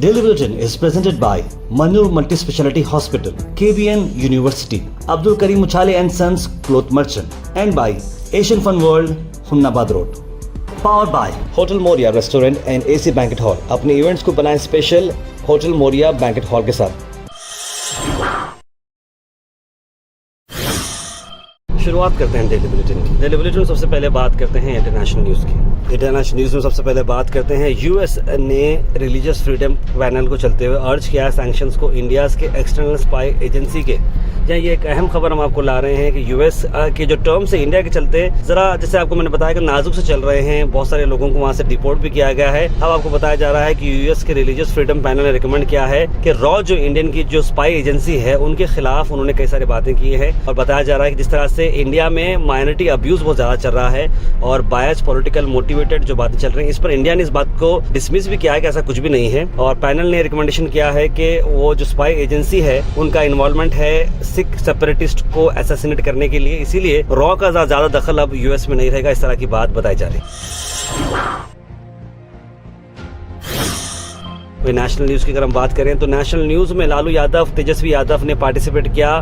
Daily Bulletin is presented by Manur Multi-Speciality Hospital, KBN University, Abdul Karim Uchale and Sons Cloth Merchant, and by Asian Fun World, Hunnabad Road. Powered by Hotel Moria Restaurant and AC Banquet Hall. अपने events को बनाएं special hotel Moriya banquet hall के साथ। शुरुआत करते हैं daily bulletin की। Daily bulletin सबसे पहले बात करते हैं इंटरनेशनल न्यूज़ की। इंटरनेशनल न्यूज़ में सबसे पहले बात करते हैं यूएस ने रिलीजियस फ्रीडम पैनल को चलते हुए अर्ज किया है सैंक्शंस को इंडिया के एक्सटर्नल स्पाई एजेंसी के। जहाँ ये एक अहम खबर हम आपको ला रहे हैं कि यूएस के जो टर्म्स है इंडिया के चलते ज़रा जैसे आपको मैंने बताया कि नाजुक से चल रहे हैं, बहुत सारे लोगों को वहाँ से डिपोर्ट भी किया गया है। अब आपको बताया जा रहा है कि यूएस के रिलीजियस फ्रीडम पैनल ने रिकमेंड किया है कि रॉ जो इंडियन की जो स्पाई एजेंसी है उनके खिलाफ उन्होंने कई सारी बातें की है और बताया जा रहा है कि जिस तरह से इंडिया में माइनॉरिटी अब्यूज बहुत ज़्यादा चल रहा है और बायस पॉलिटिकल मोटिवेटेड जो बातें चल रही हैं, इस पर इंडिया ने इस बात को डिसमिस भी किया है कि ऐसा कुछ भी नहीं है। और पैनल ने रिकमेंडेशन किया है कि वो जो स्पाई एजेंसी है उनका इन्वॉल्वमेंट है सिख सेपरेटिस्ट को असैसिनेट करने के लिए, इसीलिए रॉ का ज्यादा दखल अब यूएस में नहीं रहेगा, इस तरह की बात बताई जा रही है। नेशनल न्यूज की अगर हम बात करें तो नेशनल न्यूज में लालू यादव, तेजस्वी यादव ने पार्टिसिपेट किया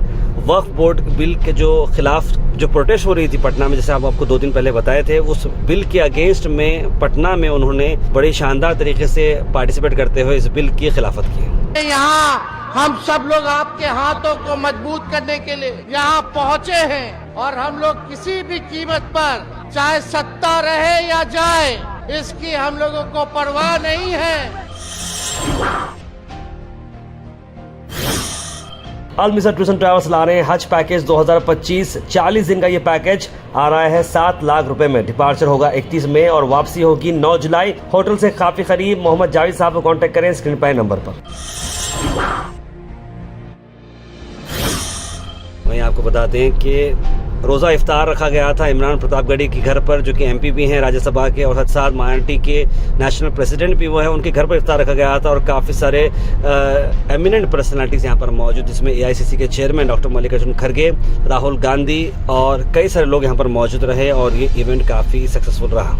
वक्फ बोर्ड बिल के जो खिलाफ जो प्रोटेस्ट हो रही थी पटना में, जैसे आपको 2 दिन पहले बताए थे, उस बिल के अगेंस्ट में पटना में उन्होंने बड़ी शानदार तरीके से पार्टिसिपेट करते हुए इस बिल की खिलाफत की। यहाँ हम सब लोग आपके हाथों को मजबूत करने के लिए यहाँ पहुँचे हैं और हम लोग किसी भी कीमत पर, चाहे सत्ता रहे या जाए, इसकी हम लोगों को परवाह नहीं है। अल मिसर टूर्स एंड ट्रैवल्स ला रहे हैं हज पैकेज 2025। 40 दिन का ये पैकेज आ रहा है 7 लाख रुपए में। डिपार्चर होगा 31 मई और वापसी होगी 9 जुलाई। होटल से काफी करीब। मोहम्मद जावेद साहब को कांटेक्ट करें स्क्रीन पर नंबर पर। वहीं आपको बता दें कि रोज़ा इफ्तार रखा गया था इमरान प्रतापगढ़ी के घर पर, जो कि एमपी भी हैं राज्यसभा के और साथ माइनॉरिटी के नेशनल प्रेसिडेंट भी वो है, उनके घर पर इफ्तार रखा गया था और काफ़ी सारे एमिनेंट पर्सनालिटीज़ यहाँ पर मौजूद, जिसमें एआईसीसी के चेयरमैन डॉक्टर मल्लिकार्जुन खड़गे, राहुल गांधी और कई सारे लोग यहाँ पर मौजूद रहे और ये इवेंट काफ़ी सक्सेसफुल रहा।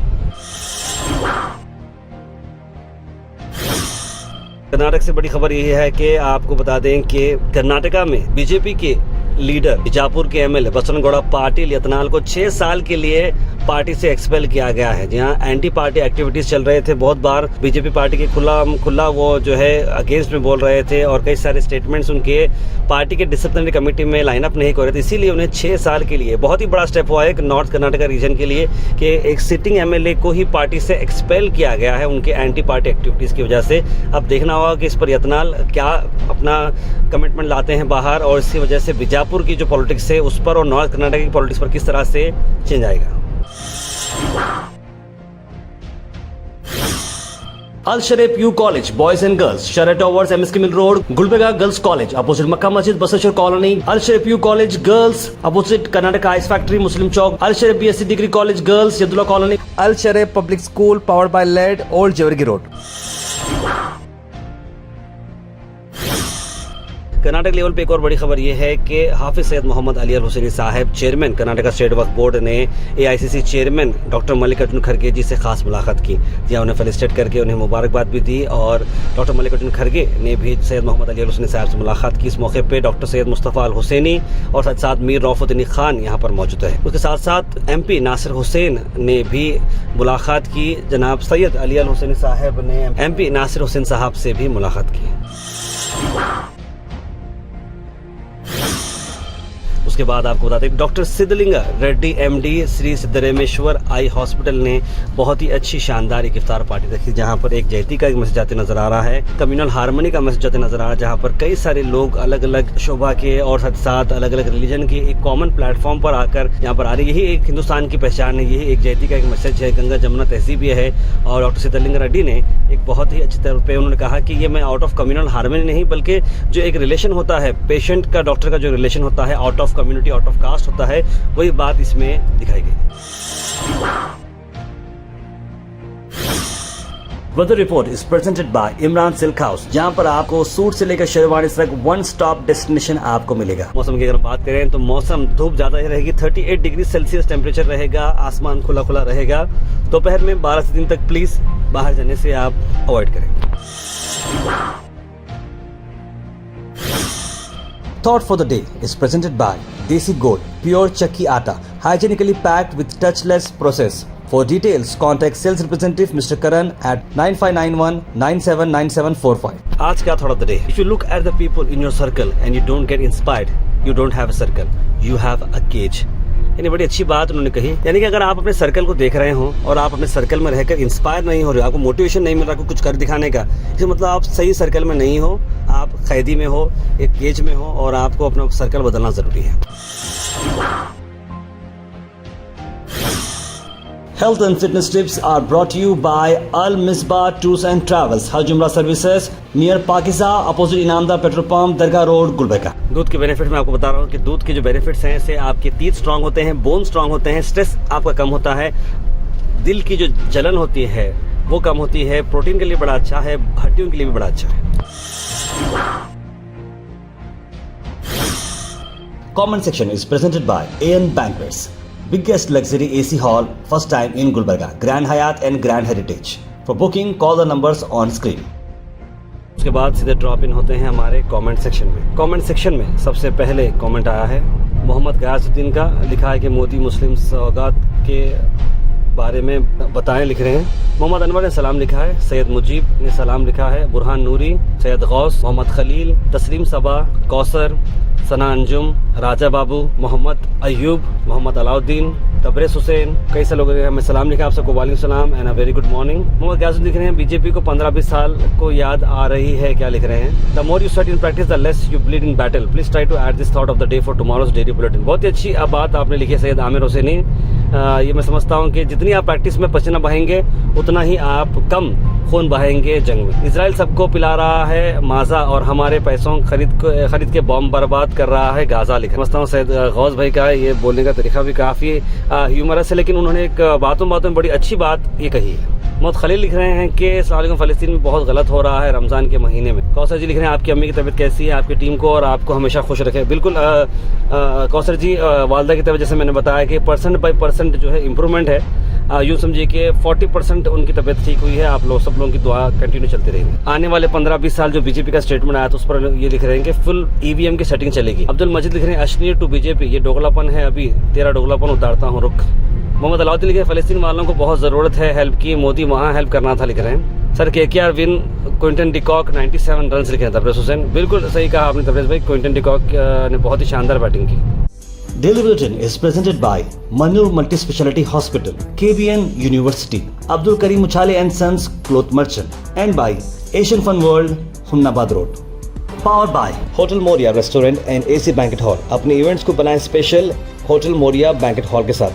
कर्नाटक से बड़ी खबर यही है कि आपको बता दें कि कर्नाटका में बीजेपी के लीडर बीजापुर के एमएलए बसवनगौड़ा पाटिल यत्नाल को 6 साल के लिए पार्टी से एक्सपेल किया गया है। जहां एंटी पार्टी एक्टिविटीज चल रहे थे, बहुत बार बीजेपी पार्टी के खुला वो जो है अगेंस्ट में बोल रहे थे और कई सारे स्टेटमेंट्स उनके पार्टी के डिसिप्लिनरी कमेटी में लाइनअप नहीं कर रहे थे, इसीलिए उन्हें 6 साल के लिए, बहुत ही बड़ा स्टेप हुआ है नॉर्थ कर्नाटका रीजन के लिए कि एक सिटिंग एमएलए को ही पार्टी से एक्सपेल किया गया है उनके एंटी पार्टी एक्टिविटीज की वजह से। अब देखना होगा कि इस पर यत्नाल क्या अपना कमिटमेंट लाते हैं बाहर और इसकी वजह से बीजापुर की जो पॉलिटिक्स है उस पर और नॉर्थ कर्नाटक की पॉलिटिक्स पर किस तरह से चेंज आएगा। Al Sharif U college boys and girls, शरट towers, MSK mill road, Gulbarga girls college opposite Makka Masjid, Basaveshwar colony. Al Sharif U college girls opposite Karnataka ice factory, Muslim Chowk. Al Sharif BSc degree college girls, Yadullah colony. Al Sharif public school powered by LEAD, old Jewargi road. Karnataka level पे एक और बड़ी खबर यह है कि हाफिज सैयद मोहम्मद अली अल हुसैनी साहब, चेयरमैन कर्नाटका स्टेट वक्फ बोर्ड, ने एआईसीसी चेयरमैन डॉक्टर मल्लिकार्जुन खड़गे जी से खास मुलाकात की, जहां उन्हें फेलिसिटेट करके उन्हें मुबारकबाद भी दी और डॉक्टर मल्लिकार्जुन खड़गे ने भी सैयद मोहम्मद अली अल हुसैनी साहब से मुलाकात की। इस मौके पर डॉक्टर सैयद मुस्तफ़ा अल हुसैनी और साथ साथ मीर रौफुद्दीन खान यहाँ पर मौजूद है। उसके साथ साथ एमपी नासिर हुसैन ने भी मुलाकात की। जनाब सैयद अली अल हुसैनी साहब ने एमपी नासिर हुसैन साहब से भी मुलाकात की। उसके बाद आपको बता दें doctor Siddalinga Reddy MD Shri Siddharameshwar eye hospital ने बहुत ही अच्छी शानदार एक इफ्तार पार्टी रखी, जहां पर एक जयती का एक मैसेज जाते नजर आ रहा है, कम्युनल हार्मनी का मैसेज जाते नजर आ रहा है, जहां पर कई सारे लोग अलग अलग शोभा के और साथ साथ अलग अलग रिलीजन के एक कॉमन प्लेटफॉर्म पर आकर यहाँ पर आ रही है। यही एक हिंदुस्तान की पहचान है, यही एक जयती का एक मैसेज है, गंगा जमुना तहजीब ये है। और डॉक्टर सिद्धलिंगा रेड्डी ने एक बहुत ही अच्छी तरह पे उन्होंने कहा कि ये मैं आउट ऑफ कम्युनल हार्मनी नहीं, बल्कि जो एक रिलेशन होता है पेशेंट का डॉक्टर का जो रिलेशन होता है out of community out of caste होता है, वही बात इसमें दिखाई गई। Weather report is presented by Imran silk house, जहां पर आपको सूट से लेकर शेरवानी तक वन स्टॉप डेस्टिनेशन आपको मिलेगा। मौसम की अगर बात करें तो मौसम धूप ज्यादा ही रहेगी, 38 डिग्री सेल्सियस टेम्परेचर रहेगा, आसमान खुला खुला रहेगा। दोपहर में 12 से 3 तक प्लीज बाहर जाने से आप अवॉइड करें। Thought for the day is presented by Desi Gold, pure chakki atta, hygienically packed with touchless process. For details, contact sales representative Mr. Karan at 9591979745. आज का थोड़ा the day. If you look at the people in your circle and you don't get inspired, you don't have a circle. You have a cage. यानी बड़ी अच्छी बात उन्होंने कही. यानी कि अगर आप अपने सर्कल को देख रहे हो और आप अपने सर्कल में रहकर इंस्पायर नहीं हो रहे हो, आपको मोटिवेशन नहीं मिल रहा, आपको कुछ कर दिखाने का, इसका मतलब आप सही सर्कल में नहीं हो, आप कैदी में हो, एक केज में हो और आपको अपना सर्कल बदलना जरूरी है. Health and fitness tips are brought to you by Al Misbah Tours and Travels, Hajj Umrah Services, near Pakiza, opposite Inamda Petrol Pump, Dargah Road, Gulbarga. दूध के बेनिफिट मैं आपको बता रहा हूँ कि दूध के जो बेनिफिट्स हैं इससे आपके टीथ स्ट्रांग होते हैं, बोन स्ट्रांग होते हैं, स्ट्रेस आपका कम होता है, दिल की जो जलन होती है वो कम होती है, प्रोटीन के लिए बड़ा अच्छा है, हड्डियों के लिए भी बड़ा अच्छा है. Comment section is presented by AN Banquets. Biggest luxury AC hall, first time in Gulbarga, Grand Hyatt and Grand Heritage. For booking, call the numbers on screen. उसके बाद सीधे ड्रॉप इन होते हैं हमारे कमेंट सेक्शन में. Comment section में सबसे पहले कमेंट आया है मोहम्मद गयासुद्दीन का. लिखा है कि मोदी मुस्लिम सौगात के बारे में बताएं, लिख रहे हैं. मोहम्मद अनवर ने सलाम लिखा है. सैयद मुजीब ने सलाम लिखा है. बुरहान नूरी, सैयद गौस, मोहम्मद खलील, तस्लीम सबा, कौसर, सना अंजुम, राजा बाबू, मोहम्मद अयूब, मोहम्मद अलाउद्दीन, तबरेज हुसैन, कई से लोगों ने हमें सलाम लिखा. आप सबको वालेकुम सलाम and a very good morning. Mohammad Gayasuddin लिख रहे हैं बीजेपी को 15-20 साल को याद आ रही है. क्या लिख रहे हैं? The more you sweat in practice the less you bleed in battle. Please try to add this thought of the day for tomorrow's daily bulletin. बहुत ही अच्छी बात आपने लिखी है सैयद आमिर हुसैनी. ये मैं समझता हूँ कि जितनी आप प्रैक्टिस में पसीना बहाएंगे उतना ही आप कम खून बहाएंगे जंग में. इजराइल सबको पिला रहा है माजा और हमारे पैसों खरीद के बॉम्ब बर्बाद कर रहा है गाजा. लिखा समझता हूँ सैयद गौस भाई का ये बोलने का तरीका भी काफ़ी ह्यूमरस है, लेकिन उन्होंने एक बातों में बड़ी अच्छी बात ये कही है. मोहम्मद खलील लिख रहे हैं कि अस्सलाम वालेकुम, फ़लस्तीन में बहुत गलत हो रहा है रमज़ान के महीने में. कौसर जी लिख रहे हैं आपकी अम्मी की तबीयत कैसी है, आपकी टीम को और आपको हमेशा खुश रखे. बिल्कुल कौसर जी, वालदा की तबीयत जैसे मैंने बताया कि परसेंट बाई परसेंट जो है इम्प्रूवमेंट है. यूँ समझिए कि 40% उनकी तबीयत ठीक हुई है. आप लोग सब लोगों की दुआ कंटिन्यू चलती रहेगी. आने वाले 15-20 साल जो बीजेपी का स्टेटमेंट आया था उस पर ये लिख रहे हैं कि फुल EVM की सेटिंग चलेगी. अब्दुल मजीद लिख रहे हैं अशनीर टू बीजेपी, ये डोगलापन है, अभी तेरा डोगलापन उतारता हूँ रुख. मोहम्मद अलाउद्दीन लिखे फ़लस्तीन वालों को बहुत ज़रूरत है हेल्प की, मोदी वहाँ हेल्प करना था. लिख रहे हैं sir KKR win, Quinton de Kock 97 run लिखे हैं. तबरेज हुसैन, बिल्कुल सही कहा आपने तबरेज भाई, क्विंटन डिकॉक ने बहुत ही शानदार बैटिंग की. Daily Bulletin is presented by Manur Multi-Speciality Hospital, KBN University, Abdul Karim Uchale and Sons Cloth Merchant, and by Asian Fun World, Humnabad Road. Powered by Hotel Moria Restaurant and AC Banquet Hall. अपने events को बनाएं special hotel Moriya banquet hall के साथ.